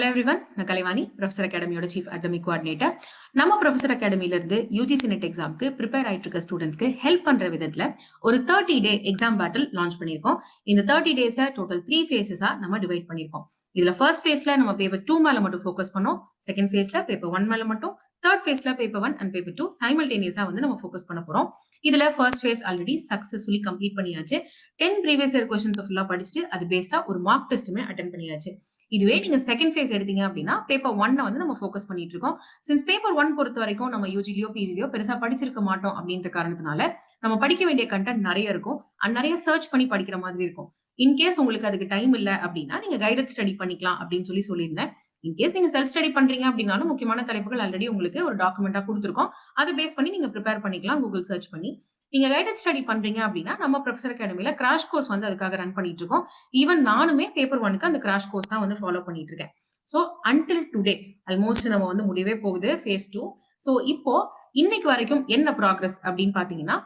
Hello everyone, நான் Kalaivani professor அகாடமியோட chief academic coordinator. நம்ம ப்ரொஃபசர் அகாடமில இருந்து யூஜிசி நெட் எக்ஸாம்க்கு ப்ரிப்பேர் ஆயிட்டு இருக்க ஸ்டூடெண்ட்ஸ்க்கு ஹெல்ப் பண்ற விதத்துல ஒரு 30-day எக்ஸாம் பேட்டில் லான்ச் பண்ணிருக்கோம். இந்த 30 டேஸை டோட்டல் 3 ஃபேஸஸா நம்ம டிவைட் பண்ணிருக்கோம். இதுல ஃபர்ஸ்ட் ஃபேஸ்ல நம்ம பேப்பர் 2 மேல மட்டும் ஃபோக்கஸ் பண்ணோம். செகண்ட் ஃபேஸ்ல பேப்பர் 1 மேல மட்டும், தேர்ட் ஃபேஸ்ல பேப்பர் 1 அண்ட் பேப்பர் 2 சைமல்டேனியஸா வந்து நம்ம ஃபோக்கஸ் பண்ண போறோம். இதுல first face already successfully complete பண்ணியாச்சு. 10 ப்ரீவியஸ் இயர் கொஸ்டின்ஸ் ஃபுல்லா படிச்சுட்டு அது பேஸ்டா ஒரு மார்க் டெஸ்ட்டுமே அட்டென்ட் பண்ணியாச்சு. இதுவே நீங்க செகண்ட் ஃபேஸ் எடுத்தீங்க அப்படின்னா பேப்பர் 1 வந்து நம்ம ஃபோக்கஸ் பண்ணிட்டு இருக்கோம். சின்ஸ் பேப்பர் 1 பொறுத்த வரைக்கும் நம்ம யூஜிலியோ பிஜிலியோ பெருசா படிச்சிருக்க மாட்டோம் அப்படின்ற காரணத்தினால நம்ம படிக்க வேண்டிய கண்டென்ட் நிறைய இருக்கும் அண்ட் நிறைய சர்ச் பண்ணி படிக்கிற மாதிரி இருக்கும். இன்கேஸ் உங்களுக்கு அதுக்கு டைம் இல்ல அப்படின்னா நீங்க கைடட் ஸ்டடி பண்ணிக்கலாம் அப்படின்னு சொல்லியிருந்தேன். இன்கேஸ் நீங்க செல்ஃப் ஸ்டடி பண்றீங்க அப்படின்னாலும் முக்கியமான தலைப்புகள் ஆல்ரெடி உங்களுக்கு ஒரு டாக்குமெண்டா கொடுத்துருக்கோம். அதை பேஸ் பண்ணி நீங்க ப்ரிப்பேர் பண்ணிக்கலாம் கூகுள் சர்ச் பண்ணி. நீங்க கைடட் ஸ்டடி பண்றீங்க அப்படின்னா நம்ம ப்ரொஃபசர் அகாடமில கிராஷ் கோர்ஸ் வந்து அதுக்காக ரன் பண்ணிட்டு இருக்கோம். ஈவன் நானுமே பேப்பர் 1க்கு அந்த கிராஷ் கோர்ஸ் தான் வந்து ஃபாலோ பண்ணிட்டு இருக்கேன். சோ அன்டில் டுடே ஆல்மோஸ்ட் நம்ம வந்து முடிவே போகுது ஃபேஸ் 2. சோ இப்போ இன்னைக்கு வரைக்கும் என்ன ப்ராக்ரஸ் அப்படின்னு பாத்தீங்கன்னா,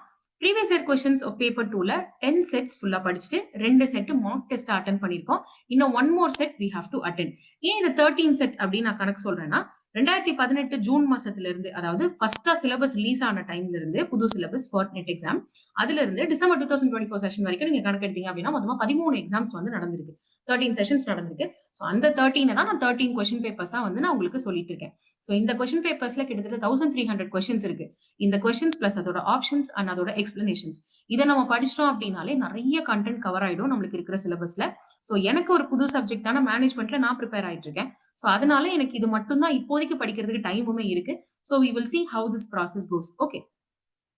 previous year questions of paper 2ல 10 செட்ஸ் ஃபுல்லா படிச்சுட்டு 2 செட் மார்க் டெஸ்ட் அட்டென்ட் பண்ணிருக்கோம். இன்னும் 1 more set we have to attend. ஏன் இந்த 13 செட் அப்படின்னு நான் கணக்கு சொல்றேன்னா, 2018 ஜூன் மாசத்துல இருந்து, அதாவது ஃபர்ஸ்டா சிலபஸ் ரிலீஸ் ஆன டைம்ல இருந்து புது சிலபஸ் ஃபார் நெட் எக்ஸாம், அதுல இருந்து டிசம்பர் 2024 செஷன் வரைக்கும் நீங்க கணக்கு எடுத்தீங்க அப்படின்னா மொத்தமா 13 எக்ஸாம்ஸ் வந்து நடந்திருக்கு. 13 செஷன்ஸ் நடந்திருக்கு. சோ அந்த 13 தான் நான் 13 கொஸ்டின் பேப்பர்ஸா வந்து நான் உங்களுக்கு சொல்லிட்டு இருக்கேன். சோ இந்த கொஸ்டின் பேப்பர்ஸ்ல கிட்டத்தட்ட 1300 கொஸ்டின்ஸ் இருக்கு. இந்த கொஸ்டின்ஸ் பிளஸ் அதோட ஆப்ஷன்ஸ் அண்ட் அதோட எக்ஸ்பிளனேஷன்ஸ் இதை நம்ம படிச்சிட்டோம் அப்படின்னாலே நிறைய கண்டென்ட் கவர் ஆயிடும் நம்மளுக்கு இருக்கிற சிலபஸ்ல. சோ எனக்கு ஒரு புது சப்ஜெக்டான மேனேஜ்மெண்ட்ல நான் ப்ரிப்பேர் ஆயிட்டு இருக்கேன். சோ அதனால எனக்கு இது மட்டும் தான் இப்போதைக்கு படிக்கிறதுக்கு டைமுமே இருக்கு. So we will see how this process goes. Okay.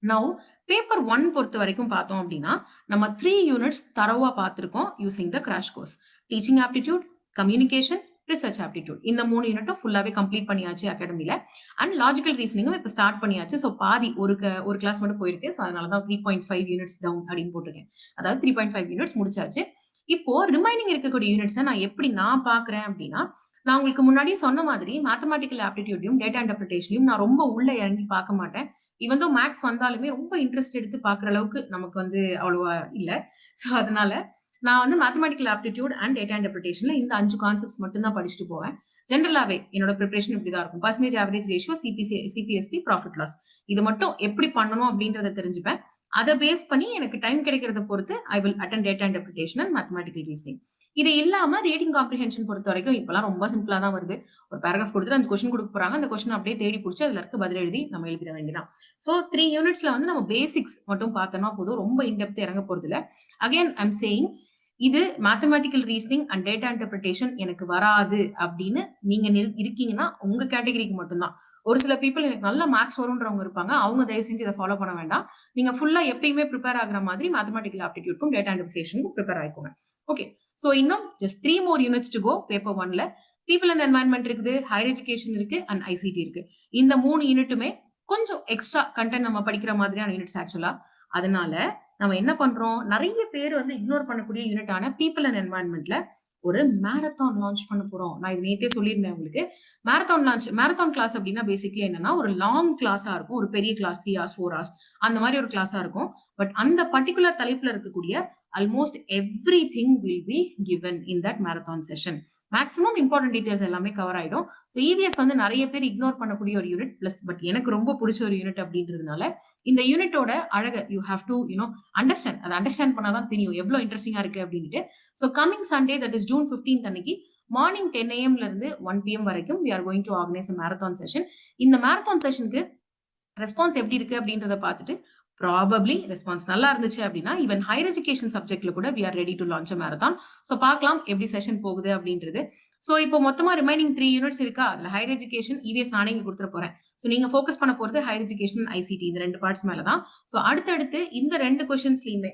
Now paper 1 பொறுத்த வரைக்கும் பார்த்தோம் அப்படின்னா நம்ம 3 யூனிட்ஸ் தரவா பார்த்திருக்கோம் using the crash course. Teaching aptitude, communication, research aptitude. இந்த 3 யூனிட்டும் ஃபுல்லாவே கம்ப்ளீட் பண்ணியாச்சு அகாடமில. அண்ட் லாஜிக்கல் ரீசனிங்கும் இப்ப ஸ்டார்ட் பண்ணியாச்சு. சோ பாதி ஒரு கிளாஸ் மட்டும் போயிருக்கு. சோ அதனாலதான் 3.5 யூனிட்ஸ் டவுன் அப்படின்னு போட்டிருக்கேன். அதாவது 3.5 யூனிட்ஸ் முடிச்சாச்சு. இப்போ ரிமைனிங் இருக்கக்கூடிய யூனிட்ஸை நான் எப்படி பாக்குறேன் அப்படின்னா, நான் உங்களுக்கு முன்னாடியே சொன்ன மாதிரி மேத்தமேட்டிக்கல் ஆப்டிடியூட்டையும் டேட்டா இன்டர்பிரிட்டேஷனையும் நான் ரொம்ப உள்ள இறங்கி பார்க்க மாட்டேன். ஈவன் தோ மேக்ஸ் வந்தாலுமே ரொம்ப இன்ட்ரெஸ்ட் எடுத்து பாக்குற அளவுக்கு நமக்கு வந்து அவ்வளவா இல்ல. சோ அதனால நான் வந்து மேத்தமேட்டிக்கல் ஆப்டிடியூட் அண்ட் டேட்டா இன்டர்பிரிட்டேஷன்ல இந்த 5 கான்செப்ட்ஸ் மட்டும் தான் படிச்சுட்டு போவேன். ஜென்ரலாவே என்னோட ப்ரிப்பரேஷன் இப்படிதான் இருக்கும். Percentage average ratio, C P S P, profit loss, இது மட்டும் எப்படி பண்ணணும் அப்படின்றத தெரிஞ்சுப்பேன். அதை பேஸ் பண்ணி எனக்கு டைம் கிடைக்கிறத பொறுத்து I will attend data interpretation and mathematical reasoning. இது இல்லாம ரீடிங் காம்ப்ரிஹென்ஷன் பொறுத்த வரைக்கும் இப்பெல்லாம் ரொம்ப சிம்பிளா தான் வருது. ஒரு பேராகிராஃப் கொடுத்துட்டு அந்த கொஸ்டின் கொடுக்க போறாங்க. அந்த கொஸ்டின் அப்படியே தேடி பிடிச்சி அதுல இருக்க பதில் எழுதி நம்ம எழுதிட வேண்டியதான். சோ 3 யூனிட்ஸ்ல வந்து நம்ம பேசிக்ஸ் மட்டும் பார்த்தோம்னா போதும். ரொம்ப இன்டெப்த் இறங்க போறது இல்ல. அகைன் ஐம் சேயிங், இது mathematical reasoning and data interpretation எனக்கு வராது அப்படின்னு நீங்க இருக்கீங்கன்னா உங்க கேட்டகரிக்கு மட்டும்தான். ஒரு சில பீப்புள் எனக்கு நல்ல மேக்ஸ் வரும்ன்றவங்க இருப்பாங்க. அவங்க தயவு செஞ்சு இதை ஃபாலோ பண்ண வேண்டாம். நீங்க ஃபுல்லா எப்பயுமே ப்ரிப்பேர் ஆகுற மாதிரி மேத்தமேட்டிக்கல் ஆப்டிடியூட்க்கும் டேட்டா இன்டர்பிரிட்டேஷனுக்கும் ப்ரிப்பேர் ஆயிக்கோங்க. ஓகே. சோ இன்னும் just 3 more units to go paper 1ல. பீப்புள் அண்ட் என்வாயன்மெண்ட் இருக்குது, ஹையர் எஜுகேஷன் இருக்கு அண்ட் ஐசிடி இருக்கு. இந்த 3 யூனிட்டுமே கொஞ்சம் எக்ஸ்ட்ரா கண்டென்ட் நம்ம படிக்கிற மாதிரியான யூனிட்ஸ் ஆக்சுவலா. அதனால நம்ம என்ன பண்றோம், நிறைய பேர் வந்து இக்னோர் பண்ணக்கூடிய யூனிட்டான பீப்புள் அண்ட் என்வாயன்மெண்ட்ல ஒரு மேரத்தான் லான்ச் பண்ண போறோம். நான் இது நேத்தே சொல்லியிருந்தேன் உங்களுக்கு. மேரத்தான் கிளாஸ் அப்படின்னா பேசிக்கலி என்னன்னா ஒரு லாங் கிளாஸா இருக்கும். ஒரு பெரிய கிளாஸ் 3 hours 4 hours அந்த மாதிரி ஒரு கிளாஸா இருக்கும். பட் அந்த பர்டிகுலர் தலைப்புல இருக்கக்கூடிய almost every thing will be given in that marathon session. Maximum important details எல்லாமே கவர் ஆயிடும். ஸோ இவிஎஸ் வந்து நிறைய பேர் இக்னோர் பண்ணக்கூடிய ஒரு யூனிட் பிளஸ், பட் எனக்கு ரொம்ப பிடிச்ச ஒரு யூனிட் அப்படின்றதுனால இந்த யூனிட்டோட அழக யூ ஹேவ் டு அண்டர்ஸ்டாண்ட். அதை அண்டர்ஸ்டாண்ட் பண்ணாதான் தெரியும் எவ்வளவு இன்ட்ரெஸ்டிங்கா இருக்கு அப்படின்ட்டு. So coming Sunday, that is June 15th அன்னைக்கு மார்னிங் 10 AM ல இருந்து 1 PM வரைக்கும் we are going to organize a marathon session. இந்த மேரத்தான் செஷனுக்கு ரெஸ்பான்ஸ் எப்படி இருக்கு அப்படின்றத பார்த்துட்டு ப்ராபப்ளி ரெஸ்பான்ஸ் நல்லா இருந்துச்சு அப்படின்னா ஈவன் ஹையர் எஜுகேஷன் சப்ஜெக்ட்ல கூட we are ready to launch a marathon. So பார்க்கலாம் எப்படி செஷன் போகுது அப்படின்றது. ஸோ இப்போ மொத்தமா ரிமைனிங் 3 யூனிட்ஸ் இருக்கா, அதுல ஹையர் எஜுகேஷன் இவிஎஸ் நானே இங்க கொடுத்துட போறேன். ஸோ நீங்க ஃபோக்கஸ் பண்ண போறது ஹையர் எஜுகேஷன் ஐசிடி, இந்த 2 பார்ட்ஸ் மேலதான். ஸோ அடுத்தடுத்து இந்த 2 கொஸ்டின்ஸ்லயுமே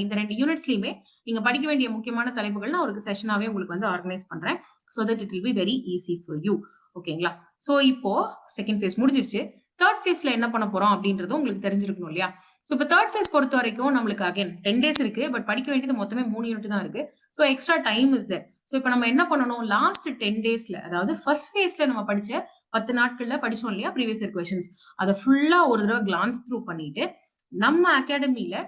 இந்த 2 யூனிட்ஸ்லயுமே நீங்க படிக்க வேண்டிய முக்கியமான தலைப்புகள் நான் ஒரு செஷனாவே உங்களுக்கு வந்து ஆர்கனைஸ் பண்றேன். So that it will be very easy for you. ஓகேங்களா? ஸோ இப்போ செகண்ட் ஃபேஸ் முடிஞ்சிருச்சு. தேர்ட் ஃபேஸ்ல என்ன பண்ண போறோம் அப்படின்றது உங்களுக்கு தெரிஞ்சிருக்கணும் இல்லையா? சோ இப்போ தேர்ட் ஃபேஸ் பொறுத்த வரைக்கும் நம்மளுக்கு அகைன் 10 days இருக்கு. பட் படிக்க வேண்டியது மொத்தமே 3 யூனிட் தான் இருக்கு. So extra time is there. So இப்போ நம்ம என்ன பண்ணணும், லாஸ்ட் 10 daysல, அதாவது ஃபர்ஸ்ட் ஃபேஸ்ல நம்ம படிச்ச 10 நாட்கள்ல படிச்சோம் இல்லையா ப்ரீவியஸ் இயர் கொஸ்டின்ஸ், அதை ஃபுல்லா ஒரு தடவை கிளான்ஸ் த்ரூ பண்ணிட்டு நம்ம அகாடமில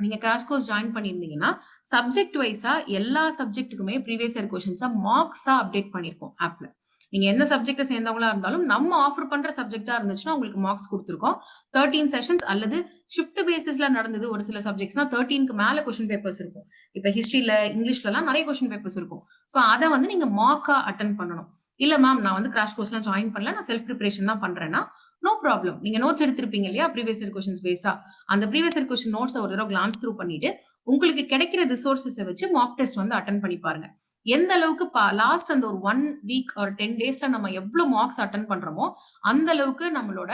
நீங்க கிராஷ் கோர்ஸ் ஜாயின் பண்ணியிருந்தீங்கன்னா சப்ஜெக்ட் வைஸா எல்லா சப்ஜெக்ட்டுக்குமே ப்ரீவியஸ் இயர் கொஸ்டின்ஸா மார்க்ஸா அப்டேட் பண்ணிருக்கோம் ஆப்ல. நீங்க எந்த சப்ஜெக்ட சேர்ந்தவங்களா இருந்தாலும் நம்ம ஆஃபர் பண்ற சப்ஜெக்டா இருந்துச்சுன்னா உங்களுக்கு மார்க்ஸ் கொடுத்துருக்கோம். 13 செஷன்ஸ் அல்லது ஷிஃப்ட் பேசிஸ்ல நடந்தது ஒரு சில சப்ஜெக்ட்ஸ்னா 13க்கு மேல கொஸ்டின் பேப்பர்ஸ் இருக்கும். இப்ப ஹிஸ்டரியில இங்கிலீஷ்ல எல்லாம் நிறைய கொஸ்டின் பேப்பர்ஸ் இருக்கும். ஸோ அதை வந்து நீங்க மார்க்கா அட்டன் பண்ணணும். இல்ல மேம் நான் வந்து கிராஷ் கோர்ஸ்லாம் ஜாயின் பண்ணல, நான் செல்ஃப் ப்ரிப்பரேஷன் தான் பண்றேன்னா நோ ப்ராப்ளம். நீங்க நோட்ஸ் எடுத்திருப்பீங்க இல்லையா ப்ரீவியஸ் இயர் கொஸ்டின்ஸ் பேஸ்டா, அந்த ப்ரீவியஸ் இயர் கொஸ்டின் நோட்ஸ் ஒரு தடவை கிளான்ஸ் த்ரூ பண்ணிட்டு உங்களுக்கு கிடைக்கிற ரிசோர்சஸை வச்சு மார்க் டெஸ்ட் வந்து அட்டன் பண்ணி பாருங்க. எந்த அளவுக்கு லாஸ்ட் அந்த ஒரு 1 வீக் ஒரு 10 டேஸ்ல நம்ம எவ்வளவு மார்க்ஸ் அட்டன் பண்றோமோ அந்த அளவுக்கு நம்மளோட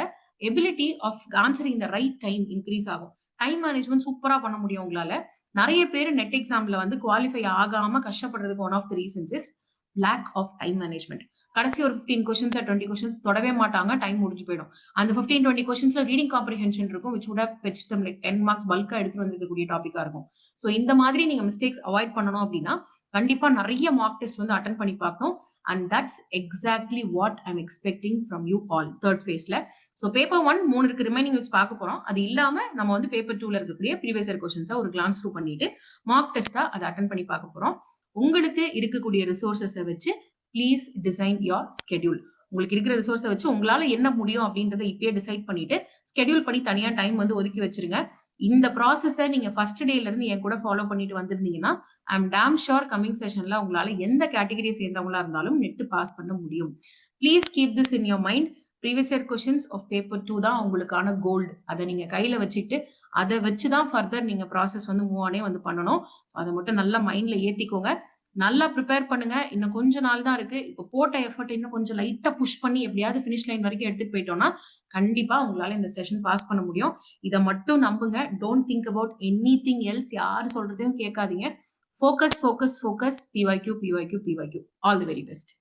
ability of answering the right time increase ஆகும். டைம் மேனேஜ்மெண்ட் சூப்பரா பண்ண முடியும் உங்களால. நிறைய பேர் நெட் எக்ஸாம்ல வந்து குவாலிஃபை ஆகாம கஷ்டப்படுறதுக்கு one of the reasons is lack of time management. கடைசி ஒரு 15 கொஸ்டின்ஸ் 20 கொஸ்டின்ஸ் தொடவே மாட்டாங்க, டைம் முடிஞ்சு போயிடும். அந்த 15-20 கொஸ்டின்ஸ்ல ரீடிங் காம்ப்ரிஹென்ஷன் இருக்கும், which would have fetched them like 10 marks பல்கா எடுத்து வந்திருக்கக்கூடிய டாபிக்கா இருக்கும். ஸோ இந்த மாதிரி நீங்க மிஸ்டேக்ஸ் அவாய்ட் பண்ணணும் அப்படின்னா கண்டிப்பா நிறைய மார்க் டெஸ்ட் வந்து அட்டன் பண்ணி பார்க்கணும். And that's exactly what I'm expecting from you all third ஃபேஸ்ல. ஸோ பேப்பர் 1 3 இருக்கு ரிமைனிங் வச்சு பார்க்க போறோம். அது இல்லாம நம்ம வந்து பேப்பர் 2ல இருக்கக்கூடிய ப்ரீவியஸ் இயர் கொஸ்டின்ஸா ஒரு கிளான்ஸ் த்ரூ பண்ணிட்டு மார்க் டெஸ்டா அதை அட்டன் பண்ணி பார்க்க போறோம். உங்களுக்கு இருக்கக்கூடிய ரிசோர்சஸை வச்சு ப்ளீஸ் டிசைன் யோர் ஸ்கெடியூல். உங்களுக்கு இருக்கிற ரிசோர்ஸை வச்சு உங்களால என்ன முடியும் அப்படின்றத இப்பயே டிசைட் பண்ணிட்டு ஸ்கெடியூல் பண்ணி தனியா டைம் வந்து ஒதுக்கி வச்சிருங்க. இந்த ப்ராசஸை நீங்க ஃபர்ஸ்ட் டேல இருந்து என் கூட ஃபாலோ பண்ணிட்டு வந்திருந்தீங்கன்னா I am damn sure coming செஷன்ல உங்களால எந்த கேட்டகரியை சேர்ந்தவங்களா இருந்தாலும் நெட் பாஸ் பண்ண முடியும். Please keep this in your mind. Previous year questions of paper 2 தான் உங்களுக்கான கோல்டு. அதை நீங்க கையில வச்சுட்டு அதை வச்சுதான் ஃபர்தர் நீங்க ப்ராசஸ் வந்து மூவ் ஆனே வந்து பண்ணணும். ஸோ அதை மட்டும் நல்லா மைண்ட்ல ஏத்திக்கோங்க. நல்லா ப்ரிப்பேர் பண்ணுங்க. இன்னும் கொஞ்ச நாள் தான் இருக்கு. இப்போ போட்ட எஃபர்ட் இன்னும் கொஞ்சம் லைட்டா புஷ் பண்ணி எப்படியாவது ஃபினிஷ் லைன் வரைக்கும் எடுத்துட்டு போயிட்டோம்னா கண்டிப்பா உங்களால இந்த செஷன் பாஸ் பண்ண முடியும். இதை மட்டும் நம்புங்க. Don't think about anything else. யாரு சொல்றதையும் கேட்காதீங்க. Focus focus focus. PYQ PYQ PYQ. All the very best.